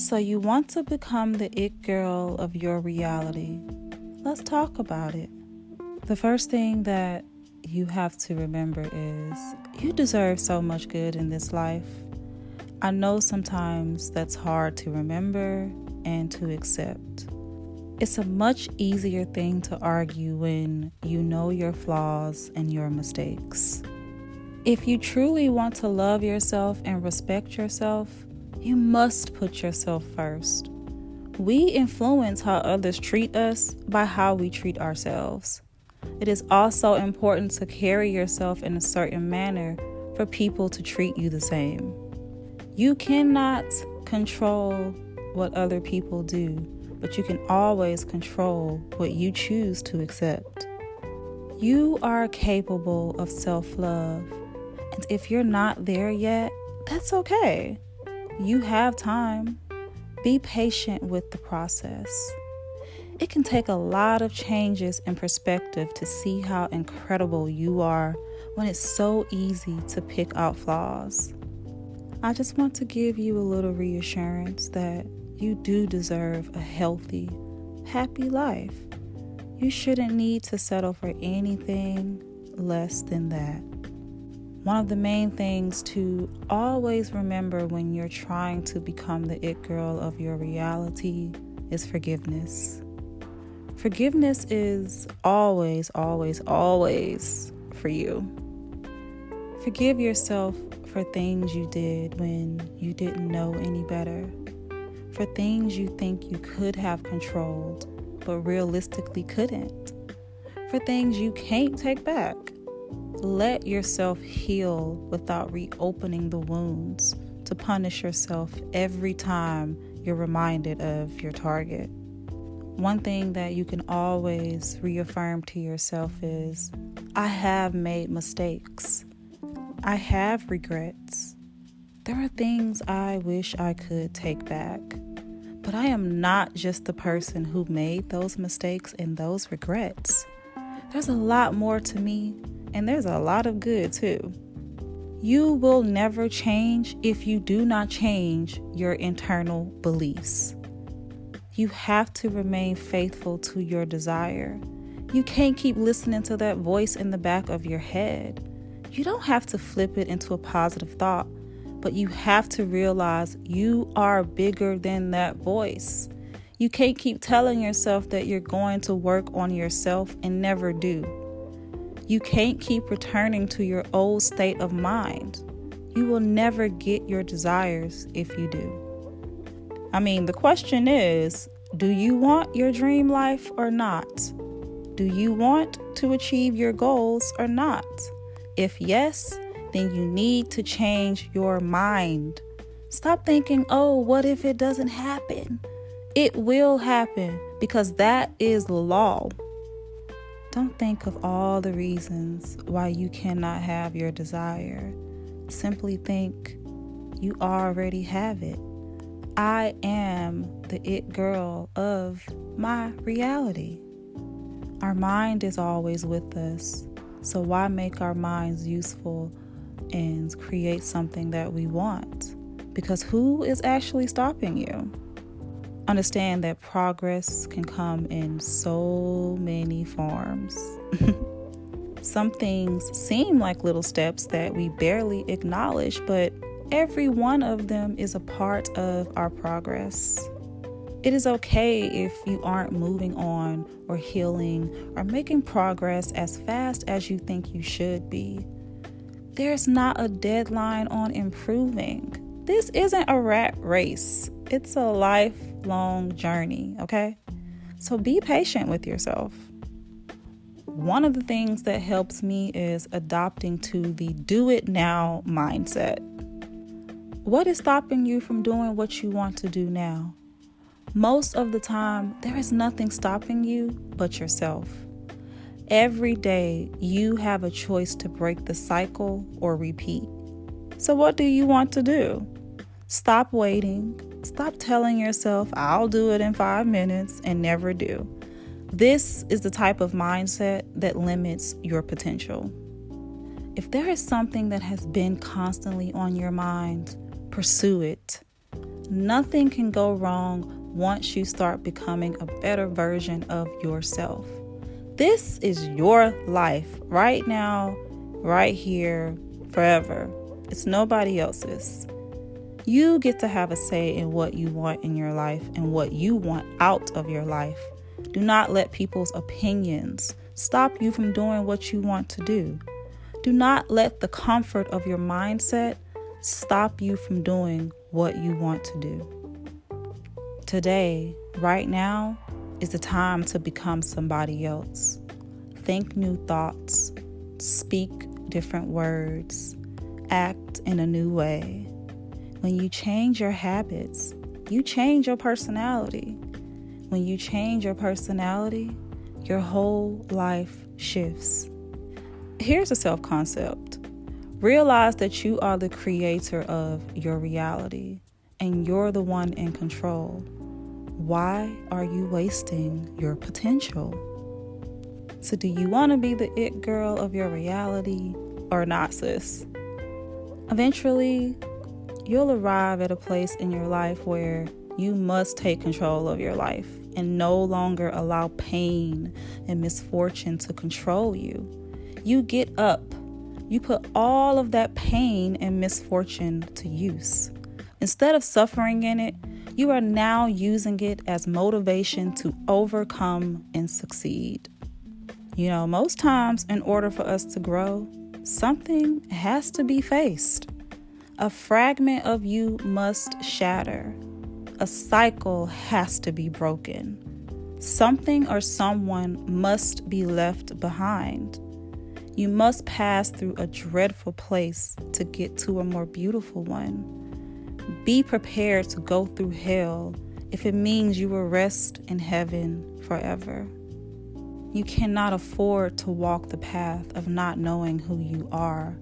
So you want to become the it girl of your reality. Let's talk about it. The first thing that you have to remember is you deserve so much good in this life. I know sometimes that's hard to remember and to accept. It's a much easier thing to argue when you know your flaws and your mistakes. If you truly want to love yourself and respect yourself, you must put yourself first. We influence how others treat us by how we treat ourselves. It is also important to carry yourself in a certain manner for people to treat you the same. You cannot control what other people do, but you can always control what you choose to accept. You are capable of self-love, and if you're not there yet, that's okay. You have time. Be patient with the process. It can take a lot of changes in perspective to see how incredible you are when it's so easy to pick out flaws. I just want to give you a little reassurance that you do deserve a healthy, happy life. You shouldn't need to settle for anything less than that. One of the main things to always remember when you're trying to become the it girl of your reality is forgiveness. Forgiveness is always, always, always for you. Forgive yourself for things you did when you didn't know any better. For things you think you could have controlled, but realistically couldn't. For things you can't take back. Let yourself heal without reopening the wounds to punish yourself every time you're reminded of your target. One thing that you can always reaffirm to yourself is, I have made mistakes. I have regrets. There are things I wish I could take back. But I am not just the person who made those mistakes and those regrets. There's a lot more to me, and there's a lot of good too. You will never change if you do not change your internal beliefs. You have to remain faithful to your desire. You can't keep listening to that voice in the back of your head. You don't have to flip it into a positive thought, but you have to realize you are bigger than that voice. You can't keep telling yourself that you're going to work on yourself and never do. You can't keep returning to your old state of mind. You will never get your desires if you do. The question is, do you want your dream life or not? Do you want to achieve your goals or not? If yes, then you need to change your mind. Stop thinking, oh, what if it doesn't happen? It will happen because that is law. Don't think of all the reasons why you cannot have your desire. Simply think, you already have it. I am the it girl of my reality. Our mind is always with us, so why make our minds useful and create something that we want? Because who is actually stopping you? Understand that progress can come in so many forms. Some things seem like little steps that we barely acknowledge, but every one of them is a part of our progress. It is okay if you aren't moving on or healing or making progress as fast as you think you should be. There's not a deadline on improving. This isn't a rat race. It's a lifelong journey, okay? So be patient with yourself. One of the things that helps me is adopting to the do it now mindset. What is stopping you from doing what you want to do now? Most of the time, there is nothing stopping you but yourself. Every day, you have a choice to break the cycle or repeat. So what do you want to do? Stop waiting. Stop telling yourself, I'll do it in 5 minutes and never do. This is the type of mindset that limits your potential. If there is something that has been constantly on your mind, pursue it. Nothing can go wrong once you start becoming a better version of yourself. This is your life right now, right here, forever. It's nobody else's. You get to have a say in what you want in your life and what you want out of your life. Do not let people's opinions stop you from doing what you want to do. Do not let the comfort of your mindset stop you from doing what you want to do. Today, right now, is the time to become somebody else. Think new thoughts, speak different words, act in a new way. When you change your habits, you change your personality. When you change your personality, your whole life shifts. Here's a self-concept. Realize that you are the creator of your reality and you're the one in control. Why are you wasting your potential? So do you want to be the it girl of your reality or not, sis? Eventually, you'll arrive at a place in your life where you must take control of your life and no longer allow pain and misfortune to control you. You get up. You put all of that pain and misfortune to use. Instead of suffering in it, you are now using it as motivation to overcome and succeed. Most times in order for us to grow, something has to be faced. A fragment of you must shatter. A cycle has to be broken. Something or someone must be left behind. You must pass through a dreadful place to get to a more beautiful one. Be prepared to go through hell if it means you will rest in heaven forever. You cannot afford to walk the path of not knowing who you are.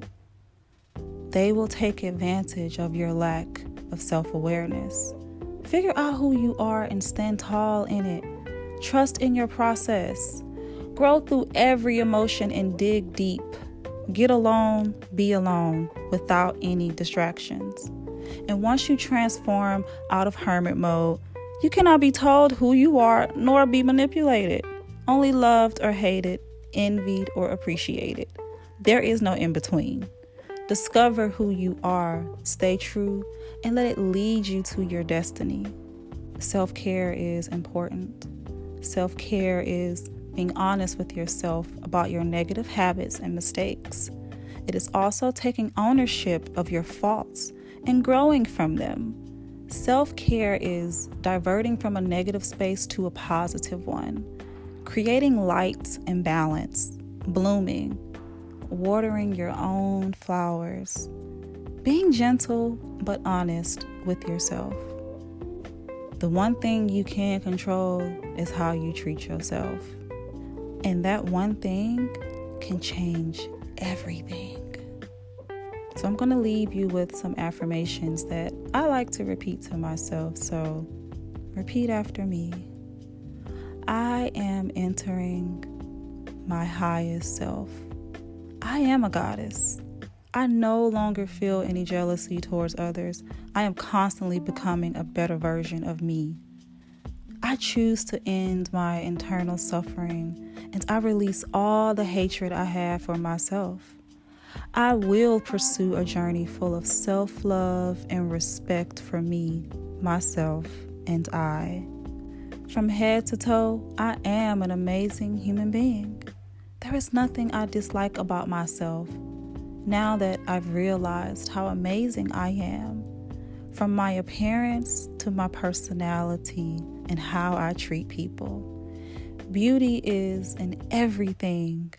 They will take advantage of your lack of self-awareness. Figure out who you are and stand tall in it. Trust in your process. Grow through every emotion and dig deep. Get alone, be alone, without any distractions. And once you transform out of hermit mode, you cannot be told who you are nor be manipulated, only loved or hated, envied or appreciated. There is no in between. Discover who you are, stay true, and let it lead you to your destiny. Self-care is important. Self-care is being honest with yourself about your negative habits and mistakes. It is also taking ownership of your faults and growing from them. Self-care is diverting from a negative space to a positive one, creating light and balance, blooming, watering your own flowers, being gentle but honest with yourself. The one thing you can control is how you treat yourself. And that one thing can change everything. So I'm going to leave you with some affirmations that I like to repeat to myself. So repeat after me. I am entering my highest self. I am a goddess. I no longer feel any jealousy towards others. I am constantly becoming a better version of me. I choose to end my internal suffering and I release all the hatred I have for myself. I will pursue a journey full of self-love and respect for me, myself, and I. From head to toe, I am an amazing human being. There is nothing I dislike about myself now that I've realized how amazing I am, from my appearance to my personality and how I treat people. Beauty is in everything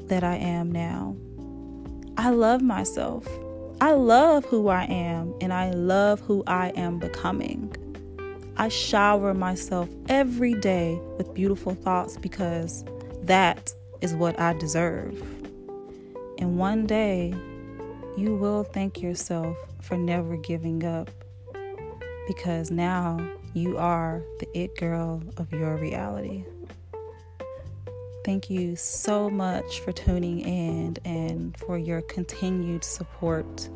that I am now. I love myself. I love who I am, and I love who I am becoming. I shower myself every day with beautiful thoughts because that is what I deserve. And one day, you will thank yourself for never giving up, because now you are the it girl of your reality. Thank you so much for tuning in and for your continued support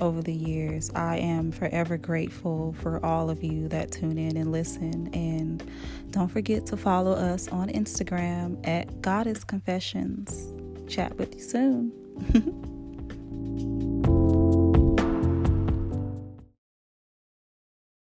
over the years. I am forever grateful for all of you that tune in and listen. And don't forget to follow us on Instagram at Goddess Confessions. Chat with you soon.